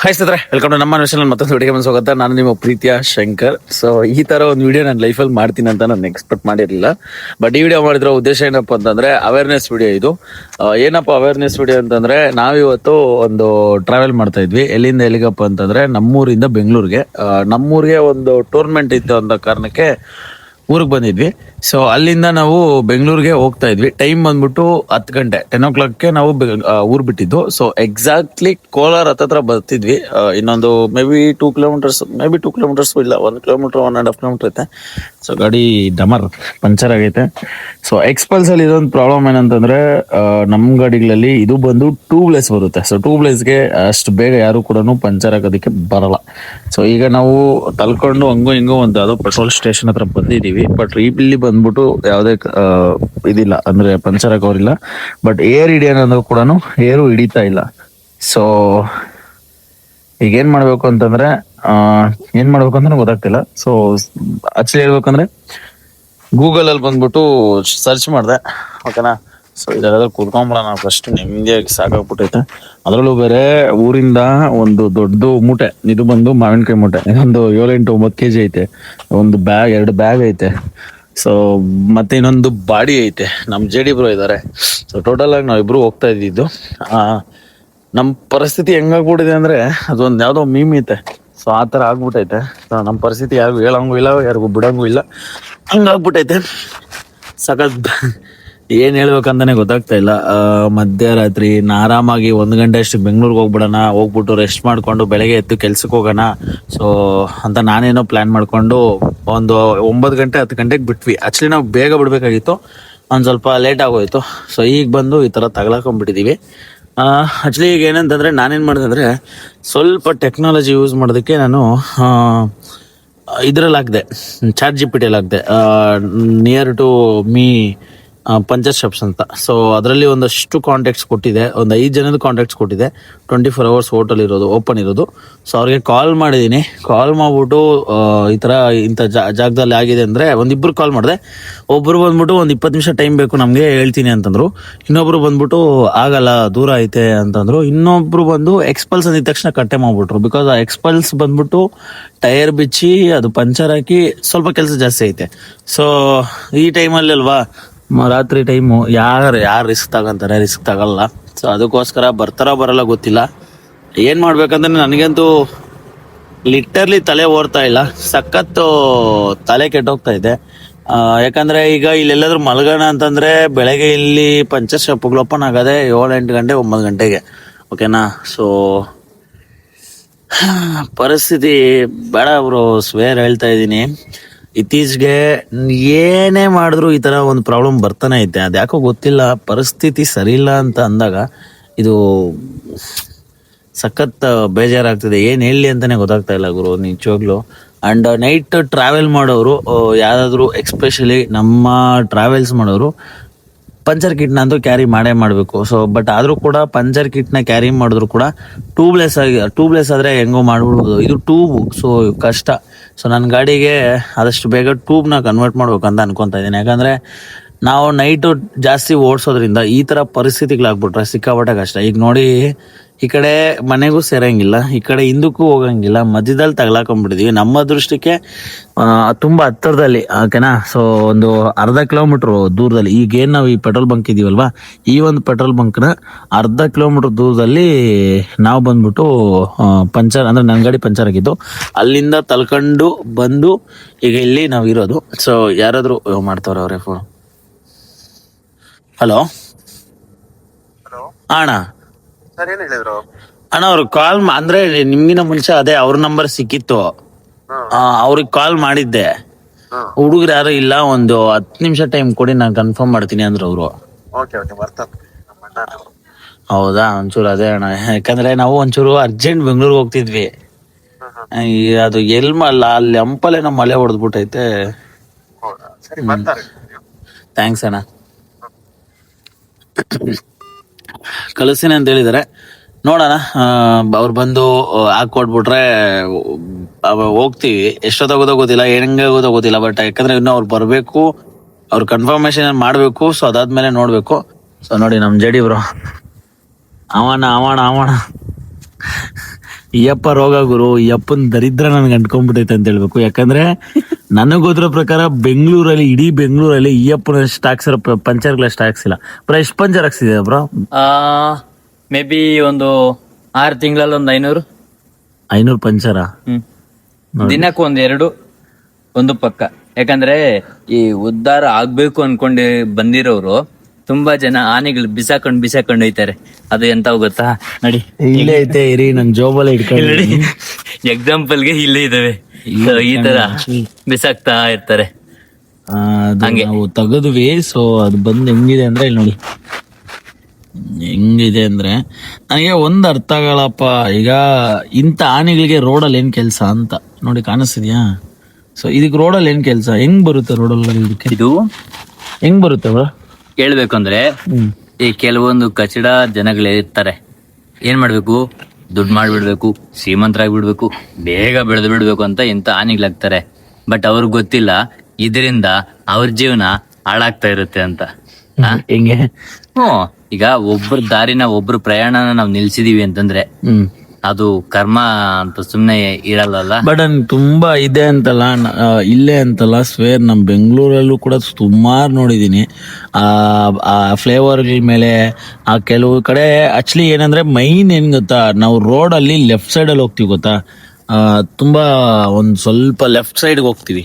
Hi ಸ್ನೇಹಿತರೆ, welcome to ನಮ್ಮ news ಮತ್ತೊಂದು ವಿಡಿಯೋಗೆ ಬಂದು ನಾನು ನಿಮ್ಮ ಪ್ರೀತಿಯ ಶಂಕರ್. ಸೊ ಈ ತರ ಒಂದು ವಿಡಿಯೋ ನಾನು ಲೈಫಲ್ಲಿ ಮಾಡ್ತೀನಿ ಅಂತ ನಾನು ಎಕ್ಸ್ಪೆಕ್ಟ್ ಮಾಡಿರಲಿಲ್ಲ. ಬಟ್ ಈ ವಿಡಿಯೋ ಮಾಡಿರೋ ಉದ್ದೇಶ ಏನಪ್ಪ ಅಂತಂದ್ರೆ ಅವೇರ್ನೆಸ್ ವಿಡಿಯೋ ಇದು. ಏನಪ್ಪ ಅವೇರ್ನೆಸ್ ವಿಡಿಯೋ ಅಂತಂದ್ರೆ ನಾವಿವತ್ತು ಒಂದು ಟ್ರಾವೆಲ್ ಮಾಡ್ತಾ ಇದ್ವಿ. ಎಲ್ಲಿಂದ ಎಲ್ಲಿಗಪ್ಪ ಅಂತಂದ್ರೆ ನಮ್ಮೂರಿಂದ ಬೆಂಗಳೂರಿಗೆ. ನಮ್ಮೂರಿಗೆ ಒಂದು ಟೂರ್ನಮೆಂಟ್ ಇತ್ತು ಅಂತ ಕಾರಣಕ್ಕೆ ಊರಿಗೆ ಬಂದಿದ್ವಿ. ಸೊ ಅಲ್ಲಿಂದ ನಾವು ಬೆಂಗಳೂರಿಗೆ ಹೋಗ್ತಾ ಇದ್ವಿ. ಟೈಮ್ ಬಂದ್ಬಿಟ್ಟು 10 ಗಂಟೆ 10 o'clock ನಾವು ಊರ್ ಬಿಟ್ಟಿದ್ದು. ಸೊ ಎಕ್ಸಾಕ್ಟ್ಲಿ ಕೋಲಾರ ಹತ್ರ ಬರ್ತಿದ್ವಿ. ಇನ್ನೊಂದು ಮೇ ಬಿ 2 ಕಿಲೋಮೀಟರ್ಸ್ ಇಲ್ಲ 1 ಕಿಲೋಮೀಟರ್ 1.5 ಕಿಲೋಮೀಟರ್ ಐತೆ. ಸೊ ಗಾಡಿ ಡಮರ್ ಪಂಚರ್ ಆಗೈತೆ. ಸೊ ಎಕ್ಸ್ಪಲ್ಸ್ ಅಲ್ಲಿ ಇದೊಂದು ಪ್ರಾಬ್ಲಮ್ ಏನಂತಂದ್ರೆ ನಮ್ ಗಾಡಿಗಳಲ್ಲಿ ಇದು ಬಂದು ಟ್ಯೂಬ್ಲೆಸ್ ಬರುತ್ತೆ. ಸೊ ಟ್ಯೂಬ್ಲೆಸ್ಗೆ ಅಷ್ಟು ಬೇಗ ಯಾರು ಕೂಡ ಪಂಚರ್ ಆಗೋದಕ್ಕೆ ಬರಲ್ಲ. ಸೊ ಈಗ ನಾವು ತಲ್ಕೊಂಡು ಹಂಗೋ ಹಿಂಗೋ ಒಂದು ಯಾವುದೋ ಪೆಟ್ರೋಲ್ ಸ್ಟೇಷನ್ ಹತ್ರ ಬಂದಿದೀವಿ. ಬಟ್ ಇಲ್ಲಿ ಬಂದ್ಬಿಟ್ಟು ಯಾವುದೇ ಇದಿಲ್ಲ ಅಂದ್ರೆ ಪಂಚರ್ ಆಗೋರಿಲ್ಲ. ಬಟ್ ಏರ್ ಹಿಡಿಯೋಣ ಅಂದ್ರೂ ಕೂಡ ಏರು ಹಿಡಿತಾ ಇಲ್ಲ. ಸೊ ಈಗ ಏನ್ ಮಾಡ್ಬೇಕು ಅಂತಂದ್ರೆ ಗೊತ್ತಾಗ್ತಿಲ್ಲ. ಸೊ ಆಕ್ಚುಲಿ ಹೇಳ್ಬೇಕಂದ್ರೆ ಗೂಗಲ್ ಅಲ್ಲಿ ಬಂದ್ಬಿಟ್ಟು ಸರ್ಚ್ ಮಾಡಿದೆ. ಓಕೆನಾ. ಸೊ ಇದೆಲ್ಲ ಕೂತ್ಕೊಂಡ್ಬಿಡೋಣ ಫಸ್ಟ್, ನೆಮ್ಮದಿಯಾಗಿ ಸಾಕಾಗ್ಬಿಟ್ಟೈತೆ. ಅದರಲ್ಲೂ ಬೇರೆ ಊರಿಂದ ಒಂದು ದೊಡ್ಡ ಮೂಟೆ, ಇದು ಬಂದು ಮಾವಿನಕಾಯಿ ಮೂಟೆ, ಇದೊಂದು 7-8-9 kg ಐತೆ. ಒಂದು ಬ್ಯಾಗ್ 2 ಬ್ಯಾಗ್ ಐತೆ. ಸೊ ಮತ್ತೆ ಇನ್ನೊಂದು ಬಾಡಿ ಐತೆ. ನಮ್ JD ಬ್ರೋ ಇದಾರೆ. ಸೊ ಟೋಟಲ್ ಆಗಿ ನಾವಿಬ್ರು ಹೋಗ್ತಾ ಇದ್ದಿದ್ದು. ನಮ್ ಪರಿಸ್ಥಿತಿ ಹೆಂಗಾಗ್ಬಿಟ್ಟಿದೆ ಅಂದ್ರೆ ಅದೊಂದು ಯಾವ್ದೋ ಮೀಮ್ ಐತೆ. ಸೊ ಆ ತರ ಆಗ್ಬಿಟ್ಟೈತೆ. ನಮ್ ಪರಿಸ್ಥಿತಿ ಯಾರಿಗೂ ಹೇಳಂಗೂ ಇಲ್ಲ, ಯಾರಿಗೂ ಬಿಡಂಗೂ ಇಲ್ಲ, ಹಂಗಾಗ್ಬಿಟ್ಟೈತೆ. ಸಖತ್ ಏನ್ ಹೇಳ್ಬೇಕಂತಾನೆ ಗೊತ್ತಾಗ್ತಾ ಇಲ್ಲ. ಮಧ್ಯರಾತ್ರಿ ಆರಾಮಾಗಿ 1 ಗಂಟೆ ಅಷ್ಟು ಬೆಂಗಳೂರಿಗೆ ಹೋಗ್ಬಿಟ್ಟು ರೆಸ್ಟ್ ಮಾಡ್ಕೊಂಡು ಬೆಳಗ್ಗೆ ಎದ್ದು ಕೆಲ್ಸಕ್ಕೆ ಹೋಗೋಣ ಸೊ ಅಂತ ನಾನೇನೋ ಪ್ಲಾನ್ ಮಾಡ್ಕೊಂಡು ಒಂದು 9 ಗಂಟೆ 10 ಗಂಟೆಗೆ ಬಿಟ್ವಿ. ಆಕ್ಚುಲಿ ನಾವು ಬೇಗ ಬಿಡ್ಬೇಕಾಗಿತ್ತು, ಒಂದ್ ಸ್ವಲ್ಪ ಲೇಟ್ ಆಗೋಯ್ತು. ಸೊ ಈಗ ಬಂದು ಈ ತರ ತಗಲಾಕೊಂಡ್ಬಿಟ್ಟಿದೀವಿ. ಆಕ್ಚುಲಿ ಈಗ ಏನಂತಂದ್ರೆ ನಾನೇನ್ ಮಾಡಿದೆ ಅಂದ್ರೆ ಸ್ವಲ್ಪ ಟೆಕ್ನಾಲಜಿ ಯೂಸ್ ಮಾಡೋದಕ್ಕೆ ನಾನು ಇದ್ರಲ್ಲಿ ಹಾಕ್ದೆ, ChatGPT ಹಾಕ್ದೆ, near to me puncture shops ಅಂತ. ಸೊ ಅದರಲ್ಲಿ ಒಂದಷ್ಟು ಕಾಂಟ್ಯಾಕ್ಟ್ಸ್ ಕೊಟ್ಟಿದೆ, ಒಂದು 5 ಜನದ ಕಾಂಟ್ಯಾಕ್ಟ್ಸ್ ಕೊಟ್ಟಿದೆ. 24 hours ಹೋಟೆಲ್ ಇರೋದು, ಓಪನ್ ಇರೋದು. ಸೊ ಅವ್ರಿಗೆ ಕಾಲ್ ಮಾಡಿದ್ದೀನಿ. ಕಾಲ್ ಮಾಡ್ಬಿಟ್ಟು ಈ ತರ ಇಂಥ ಜಾಗದಲ್ಲಿ ಆಗಿದೆ ಅಂದ್ರೆ ಒಂದಿಬ್ರು ಕಾಲ್ ಮಾಡಿದೆ. ಒಬ್ರು ಬಂದ್ಬಿಟ್ಟು ಒಂದು 20 ನಿಮಿಷ ಟೈಮ್ ಬೇಕು ನಮ್ಗೆ ಹೇಳ್ತೀನಿ ಅಂತಂದ್ರು. ಇನ್ನೊಬ್ರು ಬಂದ್ಬಿಟ್ಟು ಆಗಲ್ಲ, ದೂರ ಐತೆ ಅಂತಂದ್ರು. ಇನ್ನೊಬ್ರು ಬಂದು ಎಕ್ಸ್ಪಲ್ಸ್ ಅಂದಿದ ತಕ್ಷಣ ಕಟ್ಟೆ ಮಾಡ್ಬಿಟ್ರು. ಬಿಕಾಸ್ ಆ ಎಕ್ಸ್ಪಲ್ಸ್ ಬಂದ್ಬಿಟ್ಟು ಟೈರ್ ಬಿಚ್ಚಿ ಅದು ಪಂಚರ್ ಹಾಕಿ ಸ್ವಲ್ಪ ಕೆಲಸ ಜಾಸ್ತಿ ಐತೆ. ಸೊ ಈ ಟೈಮಲ್ಲಿ ಅಲ್ವಾ, ರಾತ್ರಿ ಟೈಮು, ಯಾರು ರಿಸ್ಕ್ ತಗೊಂತಾರೆ, ರಿಸ್ಕ್ ತಗೊಲ್ಲ. ಸೊ ಅದಕ್ಕೋಸ್ಕರ ಬರ್ತಾರ ಬರಲ್ಲ ಗೊತ್ತಿಲ್ಲ. ಏನ್ ಮಾಡ್ಬೇಕಂದ್ರೆ ನನಗಂತೂ ಲಿಟರ್ಲಿ ತಲೆ ಓಡ್ತಾ ಇಲ್ಲ, ಸಖತ್ತು ತಲೆ ಕೆಟ್ಟೋಗ್ತಾ ಇದೆ. ಯಾಕಂದ್ರೆ ಈಗ ಇಲ್ಲೆಲ್ಲಾದ್ರೂ ಮಲ್ಗೋಣ ಅಂತಂದ್ರೆ ಬೆಳಗ್ಗೆ ಇಲ್ಲಿ ಪಂಚರ್ ಶಾಪ್ಗಳು ಓಪನ್ ಆಗದೆ 7-8 ಗಂಟೆ 9 ಗಂಟೆಗೆ. ಓಕೆನಾ. ಸೊ ಪರಿಸ್ಥಿತಿ ಬೇಡ ಬ್ರೋ, ಸ್ವೇರ್ ಹೇಳ್ತಾ ಇದ್ದೀನಿ. ಇತ್ತೀಚೆಗೆ ಏನೇ ಮಾಡಿದ್ರು ಈ ತರ ಒಂದು ಪ್ರಾಬ್ಲಮ್ ಬರ್ತಾನೆ ಐತೆ. ಅದ್ಯಾಕೋ ಗೊತ್ತಿಲ್ಲ, ಪರಿಸ್ಥಿತಿ ಸರಿ ಇಲ್ಲ ಅಂತ ಅಂದಾಗ ಇದು ಸಖತ್ ಬೇಜಾರಾಗ್ತದೆ. ಏನ್ ಹೇಳಿ ಅಂತಾನೆ ಗೊತ್ತಾಗ್ತಾ ಇಲ್ಲ ಗುರು, ನಿಜವಾಗ್ಲು. ಅಂಡ್ ನೈಟ್ ಟ್ರಾವೆಲ್ ಮಾಡೋರು ಯಾವ್ದಾದ್ರು, ಎಕ್ಸ್ಪೆಷಲಿ ನಮ್ಮ ಟ್ರಾವೆಲ್ಸ್ ಮಾಡೋರು ಪಂಚರ್ ಕಿಟ್ನ ಅಂತೂ ಕ್ಯಾರಿ ಮಾಡಬೇಕು. ಸೊ ಬಟ್ ಆದ್ರೂ ಕೂಡ ಪಂಚರ್ ಕಿಟ್ನ ಕ್ಯಾರಿ ಮಾಡಿದ್ರು ಕೂಡ ಟ್ಯೂಬ್ಲೆಸ್ ಆದ್ರೆ ಹೆಂಗೋ ಮಾಡ್ಬಿಡ್ಬೋದು. ಇದು ಟ್ಯೂಬ್, ಸೊ ಕಷ್ಟ. ಸೊ ನನ್ನ ಗಾಡಿಗೆ ಆದಷ್ಟು ಬೇಗ ಟ್ಯೂಬ್ನ ಕನ್ವರ್ಟ್ ಮಾಡ್ಬೇಕಂತ ಅನ್ಕೊಂತ ಇದ್ದೀನಿ. ಯಾಕಂದ್ರೆ ನಾವು ನೈಟು ಜಾಸ್ತಿ ಓಡಿಸೋದ್ರಿಂದ ಈ ತರ ಪರಿಸ್ಥಿತಿಗಳಾಗ್ಬಿಟ್ರೆ ಸಿಕ್ಕಾಪಟ್ಟೆ ಕಷ್ಟ. ಈಗ ನೋಡಿ, ಈ ಕಡೆ ಮನೆಗೂ ಸೇರಂಗಿಲ್ಲ, ಈ ಕಡೆ ಹಿಂದಕ್ಕೂ ಹೋಗಂಗಿಲ್ಲ, ಮಧ್ಯದಲ್ಲಿ ತಗಲಾಕೊಂಡ್ಬಿಟ್ಟಿದೀವಿ. ನಮ್ಮ ದೃಷ್ಟಿಗೆ ತುಂಬಾ ಹತ್ತಿರದಲ್ಲಿ. ಓಕೆನಾ. ಸೊ ಒಂದು 1/2 ಕಿಲೋಮೀಟರ್ ದೂರದಲ್ಲಿ, ಈಗೇನ್ ನಾವು ಈ ಪೆಟ್ರೋಲ್ ಬಂಕ್ ಇದೀವಲ್ವಾ, ಈ ಒಂದು ಪೆಟ್ರೋಲ್ ಬಂಕ್ನ 1/2 ಕಿಲೋಮೀಟರ್ ದೂರದಲ್ಲಿ ನಾವು ಬಂದ್ಬಿಟ್ಟು ಪಂಚರ್ ಅಂದ್ರೆ ನನ್ನ ಗಾಡಿ ಪಂಚರ್ ಆಗಿದ್ದು, ಅಲ್ಲಿಂದ ತಳ್ಕೊಂಡು ಬಂದು ಈಗ ಇಲ್ಲಿ ನಾವು ಇರೋದು. ಸೊ ಯಾರಾದ್ರೂ ಮಾಡ್ತಾವ್ರ ಅವ್ರೆ ಫೋನ್. ಹಲೋ ಅಣ್ಣ. ಅಣ್ಣ ಅವ್ರು ಕಾಲ್ ಅಂದ್ರೆ ನಿಮ್ಗಿನ ಮುಂಚೆ ಅದೇ ಅವ್ರ ನಂಬರ್ ಸಿಕ್ಕಿತ್ತು, ಅವ್ರಿಗೆ ಕಾಲ್ ಮಾಡಿದ್ದೆ. ಹುಡುಗರು ಯಾರು ಇಲ್ಲ, ಒಂದು 10 ನಿಮಿಷ ಟೈಮ್ ಕೊಡಿ, ನಾನು ಕನ್ಫರ್ಮ್ ಮಾಡ್ತೀನಿ ಅಂದ್ರು ಅವರು. ಹೌದಾ, ಒಂಚೂರು ಅದೇ ಅಣ್ಣ. ಯಾಕಂದ್ರೆ ನಾವು ಒಂಚೂರು ಅರ್ಜೆಂಟ್ ಬೆಂಗಳೂರಿಗೆ ಹೋಗ್ತಿದ್ವಿ. ಅದು ಅಲ್ಲಿ ಹಂಪಲ್ಲೇ ನಮ್ಮ ಮಳೆ ಹೊಡೆದ್ಬಿಟ್ಟೈತೆ. ಥ್ಯಾಂಕ್ಸ್ ಅಣ್ಣ. ಕಳಿಸ್ತೀನಿ ಅಂತ ಹೇಳಿದಾರೆ, ನೋಡೋಣ. ಅವ್ರು ಬಂದು ಹಾಕೊಟ್ಬಿಟ್ರೆ ಹೋಗ್ತೀವಿ. ಎಷ್ಟೊತ್ತಾಗೋದೋ ಗೊತ್ತಿಲ್ಲ, ಹೆಂಗಾಗೋದೋ ಗೊತ್ತಿಲ್ಲ. ಬಟ್ ಯಾಕಂದ್ರೆ ಇನ್ನು ಅವ್ರು ಬರ್ಬೇಕು, ಅವ್ರು ಕನ್ಫರ್ಮೇಶನ್ ಮಾಡ್ಬೇಕು. ಸೊ ಅದಾದ್ಮೇಲೆ ನೋಡ್ಬೇಕು. ಸೊ ನೋಡಿ ನಮ್ JD ಬ್ರೋ ಅವಣ ಯಪ್ಪ ರೋಗ ಗುರು, ಯಪ್ಪನ್ ದರಿದ್ರ ನನ್ಗೆ ಅಂಟ್ಕೊಂಡ್ಬಿಟ್ಟೈತೆ ಅಂತ ಹೇಳ್ಬೇಕು. ಯಾಕಂದ್ರೆ ನನಗ್ ಗೊತ್ತಿರೋ ಪ್ರಕಾರ ಬೆಂಗಳೂರಲ್ಲಿ, ಇಡೀ ಬೆಂಗಳೂರಲ್ಲಿ ಯಪ್ಪನ ಸ್ಟಾಕ್ಸ್ ಪಂಚರ್ಗಳಷ್ಟು ಹಾಕ್ಸಿಲ್ಲ. ಬ್ರೋ ಎಷ್ಟು ಪಂಚರ್ ಹಾಕ್ಸಿದೆ ಬ್ರೋ? ಮೇ ಬಿ ಒಂದು 6 ತಿಂಗಳಲ್ಲಿ ಒಂದು 500 ಪಂಚರ. ದಿನಕ್ಕೆ ಒಂದು ಪಕ್ಕ. ಯಾಕಂದ್ರೆ ಈ ಉದ್ಧಾರ ಆಗ್ಬೇಕು ಅನ್ಕೊಂಡು ಬಂದಿರೋರು ತುಂಬಾ ಜನ ಆನೆಗಳು ಬಿಸಾಕೊಂಡು ಹೋಯ್ತಾರೆ. ಅದು ಎಂತ ಗೊತ್ತಾ, ನೋಡಿ ಇಲ್ಲೇ ಐತೆ ಇರಿ, ನನ್ ಜೋಬಲ್ಲಿ ಇಟ್ಕೊಂಡು ಎಕ್ಸಾಂಪಲ್ಗೆ ಇಲ್ಲೇ ಇದಾವೆ. ಈ ತರ ಬಿಸಾಕ್ತಾ ಇರ್ತಾರೆ. ಹಂಗೆ ನಾವು ತೆಗೆದ್ವಿ. ಸೊ ಅದು ಬಂದ್ ಹೆಂಗಿದೆ ಅಂದ್ರೆ, ಇಲ್ಲಿ ನೋಡಿ ಹೆಂಗಿದೆ ಅಂದ್ರೆ, ನನಗೆ ಒಂದ್ ಅರ್ಥ ಆಗಲ್ಲಪ್ಪ. ಈಗ ಇಂಥ ಆನೆಗಳಿಗೆ ರೋಡಲ್ಲಿ ಏನ್ ಕೆಲ್ಸ ಅಂತ ನೋಡಿ, ಕಾಣಿಸ್ತಿದ್ಯಾ? ಸೊ ಇದಕ್ಕೆ ರೋಡಲ್ಲಿ ಏನ್ ಕೆಲ್ಸ, ಹೆಂಗ್ ಬರುತ್ತೆ ರೋಡಲ್ಲಿ? ಇದಕ್ಕೆ ಇದು ಹೆಂಗ್ ಬರುತ್ತೆ ಬ್ರೋ? ಹೇಳ್ಬೇಕು ಅಂದ್ರೆ, ಈ ಕೆಲವೊಂದು ಕಚಡ ಜನಗಳಿರ್ತಾರೆ. ಏನ್ ಮಾಡ್ಬೇಕು, ದುಡ್ಡು ಮಾಡ್ಬಿಡ್ಬೇಕು, ಶ್ರೀಮಂತರಾಗ್ಬಿಡ್ಬೇಕು, ಬೇಗ ಬೆಳೆದು ಬಿಡ್ಬೇಕು ಅಂತ ಇಂಥ ಆನೆಗಳಾಗ್ತಾರೆ. ಬಟ್ ಅವ್ರಿಗೆ ಗೊತ್ತಿಲ್ಲ ಇದರಿಂದ ಅವ್ರ ಜೀವನ ಹಾಳಾಗ್ತಾ ಇರುತ್ತೆ ಅಂತ. ಹೆಂಗೆ? ಈಗ ಒಬ್ರ ದಾರಿನ, ಒಬ್ರು ಪ್ರಯಾಣನ ನಾವು ನಿಲ್ಸಿದೀವಿ ಅಂತಂದ್ರೆ ಅದು ಕರ್ಮ ಅಂತ ಸುಮ್ನೆ ಇರಲ್ಲ. ಬಟ್ ತುಂಬಾ ಇದೆ ಅಂತಲ್ಲ, ಇಲ್ಲೇ ಅಂತಲ್ಲ, ಸ್ವೇರ್ ನಮ್ ಬೆಂಗಳೂರಲ್ಲೂ ಕೂಡ ಸುಮಾರು ನೋಡಿದೀನಿ. ಆ ಫ್ಲೇವರ್ ಮೇಲೆ ಆ ಕೆಲವು ಕಡೆ ಆಕ್ಚುಲಿ ಏನಂದ್ರೆ ಮೈನ್ ಏನ್ ಗೊತ್ತಾ, ನಾವು ರೋಡ್ ಅಲ್ಲಿ ಲೆಫ್ಟ್ ಸೈಡ್ ಅಲ್ಲಿ ಹೋಗ್ತೀವಿ ಗೊತ್ತಾ, ತುಂಬಾ ಒಂದ್ ಸ್ವಲ್ಪ ಲೆಫ್ಟ್ ಸೈಡ್ ಹೋಗ್ತೀವಿ.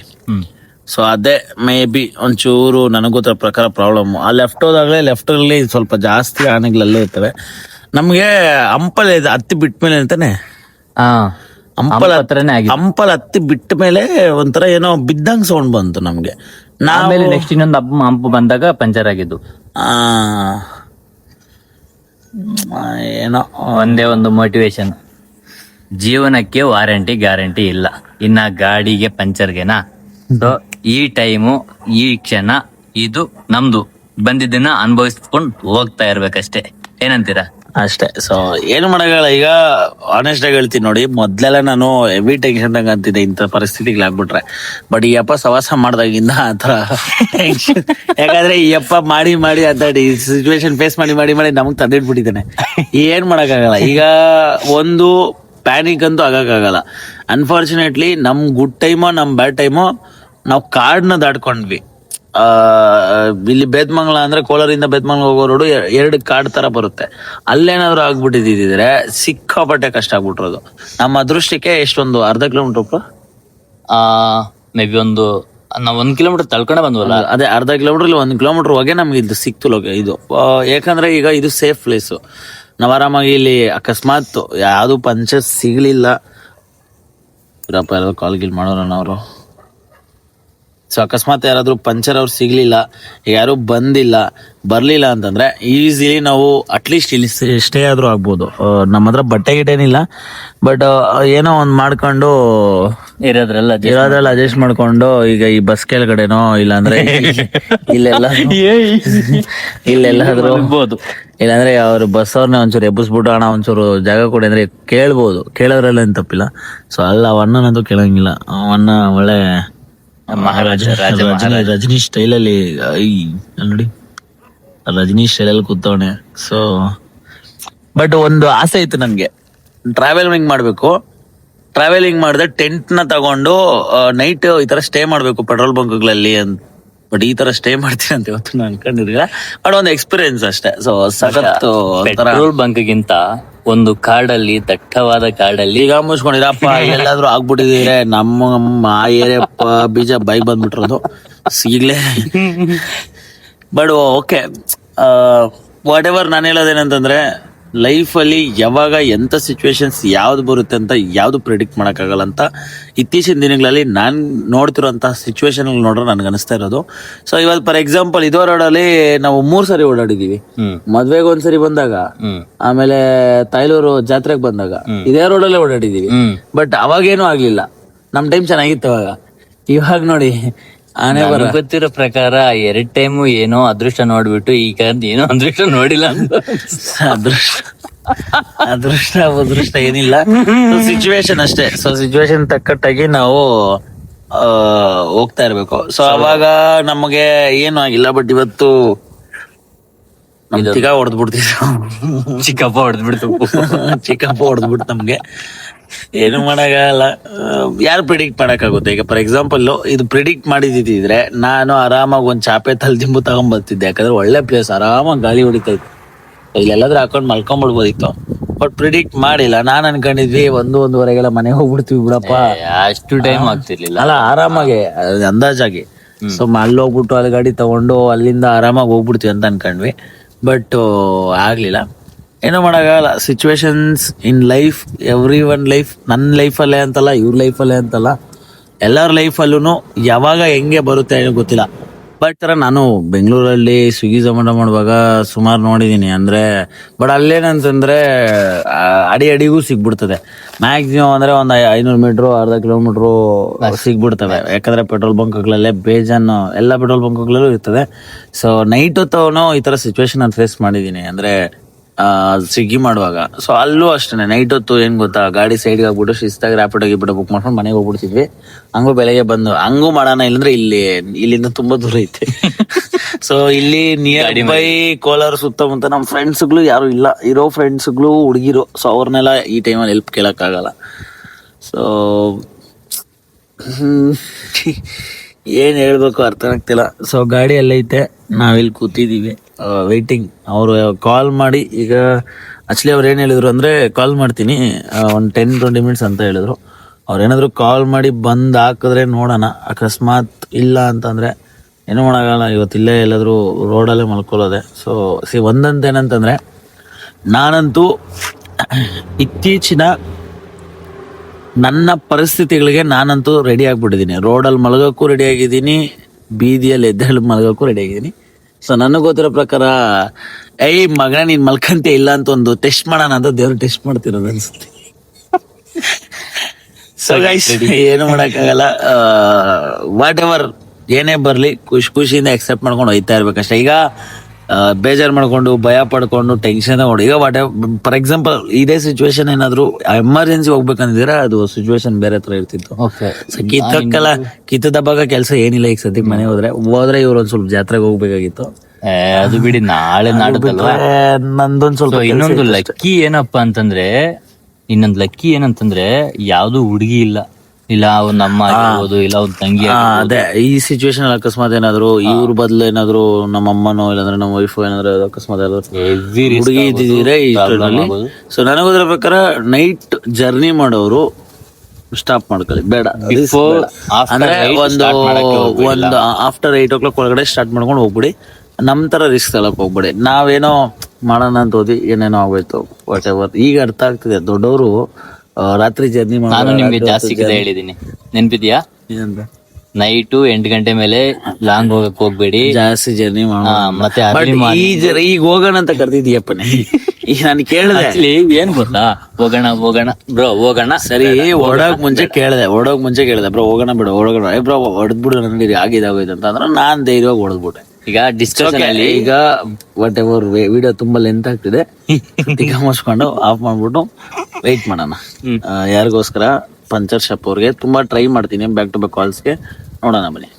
ಸೊ ಅದೇ ಮೇ ಬಿ ಒಂಚೂರು ನನಗೆ ಗೊತ್ತಿರೋ ಪ್ರಕಾರ ಪ್ರಾಬ್ಲಮ್. ಆ ಲೆಫ್ಟ್ ಹೋದಾಗಲೇ ಲೆಫ್ಟ್ ಅಲ್ಲಿ ಸ್ವಲ್ಪ ಜಾಸ್ತಿ ಆನೆಗಳಲ್ಲೇ ಇರ್ತವೆ. ನಮ್ಗೆ ಹಂಪಲ್ ಹತ್ತಿ ಬಿಟ್ಟ ಮೇಲೆ ಅಂತಾನೆ, ಹಂಪಲ್ ಹತ್ತಿ ಬಿಟ್ಟ ಮೇಲೆ ಒಂಥರ ಏನೋ ಬಿದ್ದಂಗ್ ಸೌಂಡ್ ಬಂತು ನಮ್ಗೆ. ಆಮೇಲೆ ನೆಕ್ಸ್ಟ್ ಇನ್ನೊಂದು ಹಂಪು ಬಂದಾಗ ಪಂಚರ್ ಆಗಿದ್ದು. ಏನೋ ಒಂದೇ ಒಂದು ಮೋಟಿವೇಶನ್, ಜೀವನಕ್ಕೆ ವಾರಂಟಿ ಗ್ಯಾರಂಟಿ ಇಲ್ಲ, ಇನ್ನ ಗಾಡಿಗೆ ಪಂಚರ್ಗೆನಾ. ಸೊ ಈ ಟೈಮು, ಈ ಕ್ಷಣ ಇದು ನಮ್ದು, ಬಂದಿದ್ದನ್ನ ಅನುಭವಿಸ್ಕೊಂಡು ಹೋಗ್ತಾ ಇರ್ಬೇಕಷ್ಟೇ. ಏನಂತೀರಾ? ಅಷ್ಟೇ. ಸೊ ಏನು ಮಾಡಲ್ಲ. ಈಗ ಆನೆಸ್ಟ್ ಆಗಿ ಹೇಳ್ತೀನಿ ನೋಡಿ, ಮೊದ್ಲೆಲ್ಲ ನಾನು ಹೆವಿ ಟೆನ್ಷನ್ ಅಂತಿದ್ದೆ ಇಂಥ ಪರಿಸ್ಥಿತಿಗಳು ಆಗ್ಬಿಟ್ರೆ. ಬಟ್ ಈ ಅಪ್ಪ ಸವಾಸ ಮಾಡ್ದಾಗಿಂದ ಆತರ ಯಾಕಂದ್ರೆ ಈ ಅಪ್ಪ ಮಾಡಿ ಅಂತ ಸಿಚುವೇಶನ್ ಫೇಸ್ ಮಾಡಿ ನಮಗ್ ತಂದಿಟ್ಬಿಟ್ಟಿದ್ದಾನೆ. ಏನ್ ಮಾಡಕ್ಕಾಗಲ್ಲ. ಈಗ ಒಂದು ಪ್ಯಾನಿಕ್ ಅಂತೂ ಆಗಕ್ಕಾಗಲ್ಲ. ಅನ್ಫಾರ್ಚುನೇಟ್ಲಿ ನಮ್ ಗುಡ್ ಟೈಮೋ ನಮ್ ಬ್ಯಾಡ್ ಟೈಮೋ ನಾವು ಕಾಡ್ನ ದಾಟ್ಕೊಂಡ್ವಿ. ಇಲ್ಲಿ ಬೇತ್ಮಂಗ್ಲ ಅಂದ್ರೆ ಕೋಲಾರಿಂದ ಬೇತ್ಮಂಗ್ಲ ಹೋಗೋ ರೋಡು 2 ಕಾಡ್ ತರ ಬರುತ್ತೆ. ಅಲ್ಲೇನಾದ್ರು ಆಗ್ಬಿಟ್ಟಿದ್ರೆ ಸಿಕ್ಕಾಪಟ್ಟೆ ಕಷ್ಟ ಆಗ್ಬಿಟ್ರೋದು. ನಮ್ಮ ಅದೃಷ್ಟಕ್ಕೆ ಎಷ್ಟೊಂದು ಅರ್ಧ ಕಿಲೋಮೀಟರ್, ಮೇ ಬಿ ನಾವ್ 1 ಕಿಲೋಮೀಟರ್ ತಳ್ಕೊಂಡೆ ಬಂದ್ವಲ್ಲ, ಅದೇ ಅರ್ಧ ಕಿಲೋಮೀಟರ್ 1 ಕಿಲೋಮೀಟರ್ ಹೋಗಿ ನಮ್ಗೆ ಇದು ಸಿಕ್ತು ಇದು. ಯಾಕಂದ್ರೆ ಈಗ ಇದು ಸೇಫ್ ಪ್ಲೇಸ್. ನಾವ್ ಆರಾಮಾಗಿ ಇಲ್ಲಿ ಅಕಸ್ಮಾತ್ ಯಾವ್ದು ಪಂಚರ್ ಸಿಗ್ಲಿಲ್ಲ, ಕಾಲ್ ಗಿಲ್ ಮಾಡೋಣ ಅವರು. ಸೊ ಅಕಸ್ಮಾತ್ ಯಾರಾದ್ರೂ ಪಂಚರ್ ಅವ್ರು ಸಿಗ್ಲಿಲ್ಲ, ಯಾರು ಬರ್ಲಿಲ್ಲ ಅಂತಂದ್ರೆ ಈಸಿಲಿ ನಾವು ಅಟ್ಲೀಸ್ಟ್ ಇಲ್ಲಿ ಸ್ಟೇ ಆದ್ರೂ ಆಗ್ಬೋದು. ನಮ್ಮ ಹತ್ರ ಬಟ್ಟೆ ಗಿಟ್ಟೇನಿಲ್ಲ, ಬಟ್ ಏನೋ ಒಂದ್ ಮಾಡ್ಕೊಂಡು ಇರೋದ್ರಲ್ಲ ಅಡ್ಜಸ್ಟ್ ಮಾಡ್ಕೊಂಡು, ಈಗ ಈ ಬಸ್ ಕೆಳಗಡೆನೋ ಇಲ್ಲಾಂದ್ರೆ ಇಲ್ಲೆಲ್ಲಾದ್ರೂ ಇಲ್ಲಾಂದ್ರೆ ಅವ್ರು ಬಸ್ ಅವ್ರನ್ನ ಒಂಚೂರು ಎಬ್ಬಿಸ್ಬಿಟ್ಟು ಅಣ್ಣ ಒಂಚೂರು ಜಾಗ ಕೊಡಿ ಅಂದ್ರೆ ಕೇಳ್ಬೋದು. ಕೇಳೋದ್ರಲ್ಲ ಏನ್ ತಪ್ಪಿಲ್ಲ. ಸೊ ಅಲ್ಲ ಅವಣ್ಣನಂತೂ ಕೇಳಂಗಿಲ್ಲ. ಅವಣ್ಣ ಒಳ್ಳೆ ರಜನಿ ಸ್ಟೈಲಲ್ಲಿ ನೋಡಿ, ರಜನಿ ಸ್ಟೈಲಲ್ಲಿ ಕೂತವನೆ. ಸೊ ಬಟ್ ಒಂದು ಆಸೆ ಇತ್ತು ನನ್ಗೆ, ಟ್ರಾವೆಲಿಂಗ್ ಮಾಡ್ಬೇಕು. ಟ್ರಾವೆಲಿಂಗ್ ಮಾಡಿದ್ರೆ ಟೆಂಟ್ ನ ತಗೊಂಡು ನೈಟ್ ಈ ತರ ಸ್ಟೇ ಮಾಡ್ಬೇಕು ಪೆಟ್ರೋಲ್ ಬಂಕ್ಗಳಲ್ಲಿ ಅಂತ. ಬಟ್ ಈ ತರ ಸ್ಟೇ ಮಾಡ್ತೀನಿ ಅಂತ ಇವತ್ತು ನಾನು ಅನ್ಕೊಂಡಿರ್ಲಿಲ್ಲ. ಬಟ್ ಒಂದು ಎಕ್ಸ್ಪೀರಿಯನ್ಸ್ ಅಷ್ಟೇ. ಸೊ ಸಖತ್ ಪೆಟ್ರೋಲ್ ಬಂಕ್ಗಿಂತ ಒಂದು ಕಾಡಲ್ಲಿ, ದಟ್ಟವಾದ ಕಾಡಲ್ಲಿ ಈಗ ಮುಚ್ಕೊಂಡಿರಪ್ಪ ಎಲ್ಲಾದ್ರೂ ಆಗ್ಬಿಟ್ಟಿದ್ರೆ ನಮ್ಮ ಆ ಏರಿಯಾ ಬೀಜ ಬೈ ಬಂದ್ಬಿಟ್ರೋದು ಈಗ್ಲೇ. But okay, what ever. ನಾನು ಹೇಳೋದೇನಂತಂದ್ರೆ, ಲೈಫ್ ಅಲ್ಲಿ ಯಾವಾಗ ಎಂತ ಸಿಚುವೇಶನ್ಸ್ ಯಾವ್ದು ಬರುತ್ತೆ ಅಂತ ಯಾವ್ದು ಪ್ರಿಡಿಕ್ಟ್ ಮಾಡಕ್ಕಾಗಲ್ಲ ಅಂತ ಇತ್ತೀಚಿನ ದಿನಗಳಲ್ಲಿ ನಾನ್ ನೋಡ್ತಿರೋಂತಹ ಸಿಚುವೇಶನ್ ನೋಡ್ರೆ ನನ್ಗೆ ಅನಿಸ್ತಾ ಇರೋದು. ಸೊ ಇವತ್ತು ಫಾರ್ ಎಕ್ಸಾಂಪಲ್ ಇದೇ ರೋಡಲ್ಲಿ ನಾವು 3 ಸರಿ ಓಡಾಡಿದೀವಿ. ಮದ್ವೆಗೆ ಒಂದ್ಸರಿ ಬಂದಾಗ, ಆಮೇಲೆ ತಾಯ್ಲೂರು ಜಾತ್ರೆಗೆ ಬಂದಾಗ ಇದೇ ರೋಡಲ್ಲೇ ಓಡಾಡಿದೀವಿ. ಬಟ್ ಅವಾಗೇನು ಆಗ್ಲಿಲ್ಲ, ನಮ್ ಟೈಮ್ ಚೆನ್ನಾಗಿತ್ತು ಅವಾಗ. ಇವಾಗ ನೋಡಿ ಗೊತ್ತಿರೋ ಪ್ರಕಾರ 2 ಟೈಮು ಏನೋ ಅದೃಷ್ಟ ನೋಡ್ಬಿಟ್ಟು ಈಗ ಏನೋ ಅದೃಷ್ಟ ನೋಡಿಲ್ಲ ಅಂತ. ಅದೃಷ್ಟ ಏನಿಲ್ಲ, ಸಿಚುವೇಶನ್ ಅಷ್ಟೇ. ಸೊ ಸಿಚುವೇಶನ್ ತಕ್ಕಟ್ಟಾಗಿ ನಾವು ಹೋಗ್ತಾ ಇರ್ಬೇಕು. ಸೊ ಅವಾಗ ನಮಗೆ ಏನು ಆಗಿಲ್ಲ. ಬಟ್ ಇವತ್ತು ಚಿಕ್ಕಪ್ಪ ಹೊಡೆದ್ಬಿಡ್ತು ಚಿಕ್ಕಪ್ಪ ಹೊಡೆದ್ಬಿಡ್ತು ನಮ್ಗೆ. ಏನು ಮಾಡಕ್ಕಾಗಲ್ಲ. ಯಾರು ಪ್ರಿಡಿಕ್ಟ್ ಮಾಡಕ್ಕಾಗುತ್ತೆ? ಈಗ ಫಾರ್ ಎಕ್ಸಾಂಪಲ್ ಇದು ಪ್ರಿಡಿಕ್ಟ್ ಮಾಡಿದಿದ್ರೆ ನಾನು ಆರಾಮಾಗಿ ಒಂದ್ ಚಾಪೆ ತಲೆದಿಂಬು ತಗೊಂಡ್ಬರ್ತಿದ್ದೆ, ಯಾಕಂದ್ರೆ ಒಳ್ಳೆ ಪ್ಲೇಸ್, ಆರಾಮಾಗಿ ಗಾಳಿ ಹೊಡಿತಾ ಇತ್ತು, ಇಲ್ಲೆಲ್ಲಾದ್ರೂ ಹಾಕೊಂಡ್ ಮಲ್ಕೊಂಡ್ಬಿಡ್ಬೋದಿತ್ತು. ಬಟ್ ಪ್ರಿಡಿಕ್ಟ್ ಮಾಡಿಲ್ಲ. ನಾನ್ ಅನ್ಕೊಂಡಿದ್ವಿ 1-1:30ಗೆಲ್ಲ ಮನೆಗೆ ಹೋಗ್ಬಿಡ್ತೀವಿ ಬಿಡಪ್ಪ, ಅಷ್ಟು ಟೈಮ್ ಆಗ್ತಿರ್ಲಿಲ್ಲ. ಅಲ್ಲ ಆರಾಮಾಗಿ ಅಂದಾಜಾಗಿ. ಸೊ ಅಲ್ಲಿ ಹೋಗ್ಬಿಟ್ಟು ಅಲ್ಲಿ ಗಾಡಿ ತಗೊಂಡು ಅಲ್ಲಿಂದ ಆರಾಮಾಗಿ ಹೋಗ್ಬಿಡ್ತೀವಿ ಅಂತ ಅನ್ಕೊಂಡ್ವಿ. ಬಟ್ ಆಗ್ಲಿಲ್ಲ. ಏನೋ ಮಾಡಕ್ಕಾಗಲ್ಲ. Situations in life, every one life, ನನ್ನ ಲೈಫಲ್ಲೇ ಅಂತಲ್ಲ, ಇವ್ರ ಲೈಫಲ್ಲೇ ಅಂತಲ್ಲ, ಎಲ್ಲರ ಲೈಫಲ್ಲೂ ಯಾವಾಗ ಹೆಂಗೆ ಬರುತ್ತೆ ಏನೋ ಗೊತ್ತಿಲ್ಲ. ಬಟ್ ನಾನು ಬೆಂಗಳೂರಲ್ಲಿ ಸ್ವಿಗ್ಗಿ ಝೊಮ್ಯಾಟೊ ಮಾಡುವಾಗ ಸುಮಾರು ನೋಡಿದೀನಿ. ಅಂದ್ರೆ ಬಟ್ ಅಲ್ಲೇನಂತಂದ್ರೆ ಅಡಿಗೂ ಸಿಗ್ಬಿಡ್ತದೆ. ಮ್ಯಾಕ್ಸಿಮಮ್ ಅಂದ್ರೆ ಒಂದ್ 500 ಮೀಟ್ರು, ಅರ್ಧ ಕಿಲೋಮೀಟ್ರು ಸಿಗ್ಬಿಡ್ತವೆ. ಯಾಕಂದ್ರೆ ಪೆಟ್ರೋಲ್ ಬಂಕ್ಗಳಲ್ಲೇ ಬೇಜಾನು ಎಲ್ಲ ಪೆಟ್ರೋಲ್ ಬಂಕ್ಗಳಲ್ಲೂ ಇರ್ತದೆ. ಸೊ ನೈಟ್ ಹೊತ್ತು ಈ ತರ ಸಿಚುವೇಶನ್ ನಾನು ಫೇಸ್ ಮಾಡಿದೀನಿ. ಅಂದ್ರೆ ಸ್ವಿಗ್ಗಿ ಮಾಡುವಾಗ. ಸೊ ಅಲ್ಲೂ ಅಷ್ಟೇ ನೈಟ್ ಹೊತ್ತು ಏನ್ ಗೊತ್ತಾ, ಗಾಡಿ ಸೈಡ್ಗೆ ಆಗ್ಬಿಟ್ಟು ಶಿಸ್ತಾಗಿ ರ್ಯಾಪಿಡ್ ಆಗಿಬಿಟ್ಟು ಬುಕ್ ಮಾಡ್ಕೊಂಡು ಮನೆಗೆ ಹೋಗ್ಬಿಡ್ತಿದ್ವಿ. ಹಂಗೂ ಬೆಳಗ್ಗೆ ಬಂದು ಹಂಗೂ ಮಾಡೋಣ, ಇಲ್ಲಂದ್ರೆ ಇಲ್ಲಿಂದ ತುಂಬಾ ದೂರ ಐತೆ. ಸೊ ಇಲ್ಲಿ ನಿಯರ್ ಬೈ ಕೋಲಾರ ಸುತ್ತಮುತ್ತ ನಮ್ಮ ಫ್ರೆಂಡ್ಸ್ಗಳು ಯಾರು ಇಲ್ಲ, ಇರೋ ಫ್ರೆಂಡ್ಸ್ಗಳು ಹುಡುಗಿರು. ಸೊ ಅವ್ರನ್ನೆಲ್ಲ ಈ ಟೈಮಲ್ಲಿ ಹೆಲ್ಪ್ ಕೇಳಕ್ ಆಗಲ್ಲ. ಸೊ ಏನ್ ಹೇಳ್ಬೇಕು ಅರ್ಥ ಆಗ್ತಿಲ್ಲ. ಸೊ ಗಾಡಿ ಎಲ್ಲೈತೆ, ನಾವಿಲ್ಲಿ ಕೂತಿದೀವಿ ವೇಟಿಂಗ್. ಅವರು ಕಾಲ್ ಮಾಡಿ, ಈಗ ಆಕ್ಚುಲಿ ಅವ್ರು ಏನ್ ಹೇಳಿದ್ರು ಅಂದ್ರೆ, ಕಾಲ್ ಮಾಡ್ತೀನಿ ಒಂದು 10-20 ಮಿನಿಟ್ಸ್ ಅಂತ ಹೇಳಿದ್ರು. ಅವ್ರೇನಾದ್ರು ಕಾಲ್ ಮಾಡಿ ಬಂದ್ ಹಾಕಿದ್ರೆ ನೋಡೋಣ. ಅಕಸ್ಮಾತ್ ಇಲ್ಲ ಅಂತಂದ್ರೆ ಏನೂ ಮಾಡೋಕ್ಕಾಗಲ್ಲ. ಇವತ್ತಿಲ್ಲೇ ಎಲ್ಲಾದ್ರೂ ರೋಡಲ್ಲೇ ಮಲ್ಕೊಳ್ಳೋದೆ. ಸೊ ಒಂದಂತ ಏನಂತಂದ್ರೆ, ನಾನಂತೂ ಇತ್ತೀಚಿನ ನನ್ನ ಪರಿಸ್ಥಿತಿಗಳಿಗೆ ನಾನಂತೂ ರೆಡಿ ಆಗ್ಬಿಟ್ಟಿದ್ದೀನಿ. ರೋಡಲ್ಲಿ ಮಲಗೋಕ್ಕೂ ರೆಡಿ ಆಗಿದ್ದೀನಿ, ಬೀದಿಯಲ್ಲಿ ಎದ್ದೇಳಿ ಮಲಗೋಕ್ಕೂ ರೆಡಿ ಆಗಿದ್ದೀನಿ. ಸೊ ನನಗೆ ಗೊತ್ತಿರೋ ಪ್ರಕಾರ, ಮಗನ ನೀನ್ ಮಲ್ಕಂತೆ ಇಲ್ಲ ಅಂತ ಒಂದು ಟೆಸ್ಟ್ ಮಾಡೋಣ ಅಂತ ದೇವ್ರು ಟೆಸ್ಟ್ ಮಾಡ್ತಿರೋದು ಅನ್ಸುತ್ತೆ. ಸೊ ಗೈಸ್, ಏನು ಮಾಡಕ್ಕಾಗಲ್ಲ. ವಾಟ್ ಎವರ್ ಏನೇ ಬರ್ಲಿ, ಖುಷಿಯಿಂದ ಎಕ್ಸೆಪ್ಟ್ ಮಾಡ್ಕೊಂಡು ಹೋಯ್ತಾ ಇರ್ಬೇಕಷ್ಟೇ. ಈಗ ಬೇಜಾರು ಮಾಡ್ಕೊಂಡು, ಭಯ ಪಡ್ಕೊಂಡು, ಟೆನ್ಷನ್ ತಗೊಂಡು, ಈಗ ವಾಟ್ ಫಾರ್ ಎಕ್ಸಾಂಪಲ್ ಇದೇ ಸಿಚುವೇಶನ್ ಏನಾದ್ರು ಎಮರ್ಜೆನ್ಸಿ ಹೋಗ್ಬೇಕಂದಿದ್ರೆ ಅದು ಸಿಚುವೇಶನ್ ಬೇರೆ ತರ ಇರ್ತಿತ್ತು. ಕಿತ್ತದಬ್ಬಾಗ ಕೆಲಸ ಏನಿಲ್ಲ. ಈಗ ಸದ್ಯಕ್ಕೆ ಮನೆ ಹೋದ್ರೆ ಇವ್ರು ಒಂದ್ ಸ್ವಲ್ಪ ಜಾತ್ರೆಗೆ ಹೋಗ್ಬೇಕಾಗಿತ್ತು. ಅದು ಬಿಡಿ, ನಾಳೆ ನಾಡುತ್ತಲ್ವಾ. ನಂದೊಂದ್ ಸ್ವಲ್ಪ ಇನ್ನೊಂದು ಲಕ್ಕಿ ಏನಪ್ಪಾ ಅಂತಂದ್ರೆ, ಯಾವ್ದು ಹುಡುಗಿ ಇಲ್ಲ ಒಂದ್ ಅಮ್ಮ ಆಗಿರ್ಬೋದು, ಇಲ್ಲ ಒಂದ್ ತಂಗಿ. ಅದೇ ಈ ಸಿಚುವೇಶನ್ ಅಕಸ್ಮಾತ್ ಏನಾದ್ರು ಇವ್ರ ಬದಲು ಏನಾದ್ರು ನಮ್ಮ ಅಮ್ಮನೋ ಇಲ್ಲಾಂದ್ರೆ ನಮ್ಮ ವೈಫ್ ಏನಾದ್ರು ಅಕಸ್ಮಾತ್ ಹುಡುಗಿ ಇದ್ದಿದ್ರೆ ಈ ಟೈಮಲ್ಲಿ. ಸೊ ನನಗೋದ್ರ ಪ್ರಕಾರ ನೈಟ್ ಜರ್ನಿ ಮಾಡೋರು ಸ್ಟಾಪ್ ಮಾಡ್ಕೊಳ್ಳಿ, ಬೇಡ. ಅಂದ್ರೆ ಒಂದು ಆಫ್ಟರ್ 8 o'clock ಒಳಗಡೆ ಸ್ಟಾರ್ಟ್ ಮಾಡ್ಕೊಂಡು ಹೋಗ್ಬಿಡಿ. ನಮ್ ತರ ರಿಸ್ಕ್ ತಗೊಳಕ್ ಹೋಗ್ಬೇಡಿ. ನಾವೇನೋ ಮಾಡೋಣ ಅಂತ ಹೋದಿ, ಏನೇನೋ ಆಗೋಯ್ತು, ವಾಟ್ ಎವರ್. ಈಗ ಅರ್ಥ ಆಗ್ತಿದೆ, ದೊಡ್ಡವರು ರಾತ್ರಿ ಜರ್ನಿ ನಾನು ನಿಮ್ಗೆ ಜಾಸ್ತಿ ಕಡೆ ಹೇಳಿದೀನಿ, ನೆನ್ಪಿದ್ಯಾ? ನೈಟು 8 ಗಂಟೆ ಮೇಲೆ ಲಾಂಗ್ ಹೋಗಕ್ ಹೋಗ್ಬೇಡಿ, ಜಾಸ್ತಿ ಜರ್ನಿ ಮತ್ತೆ ಈಗ ಹೋಗೋಣ ಅಂತ ಕರ್ದಿದ್ಯಪ್ಪನೇ. ಈಗ ನಾನು ಕೇಳಿದೆ, ಏನ್ ಗೊತ್ತಾ, ಹೋಗೋಣ ಬ್ರೋ, ಹೋಗೋಣ. ಸರಿ, ಓಡೋಕ್ ಮುಂಚೆ ಕೇಳಿದೆ ಬ್ರೋ, ಹೋಗೋಣ ಬಿಡು, ಬ್ರೋ ಹೊಡೆದ್ಬಿಡು ನನಗೆ ಆಗಿದಾಗೋಯ್ತು ಅಂತ ಅಂದ್ರೆ ನಾನ್ ಧೈರ್ಯವಾಗಿ ಹೊಡೆದ್ಬಿಟ್ಟೆ. ಈಗ ಡಿಸ್ಕಷನ್ ಅಲ್ಲಿ ಈಗ ವಾಟ್ ಎವರ್ ವಿಡಿಯೋ ತುಂಬಾ ಲೆಂತ್ ಆಗ್ತಿದೆ, ಈಗ ಮುಚ್ಕೊಂಡು ಆಫ್ ಮಾಡ್ಬಿಟ್ಟು ವೆಯ್ಟ್ ಮಾಡೋಣ. ಯಾರಿಗೋಸ್ಕರ? ಪಂಚರ್ ಶಾಪ್ ಅವ್ರಿಗೆ ತುಂಬಾ ಟ್ರೈ ಮಾಡ್ತೀನಿ ಬ್ಯಾಕ್ ಟು ಬ್ಯಾಕ್ ಕಾಲ್ಸ್ಗೆ. ನೋಡೋಣ ಬನ್ನಿ.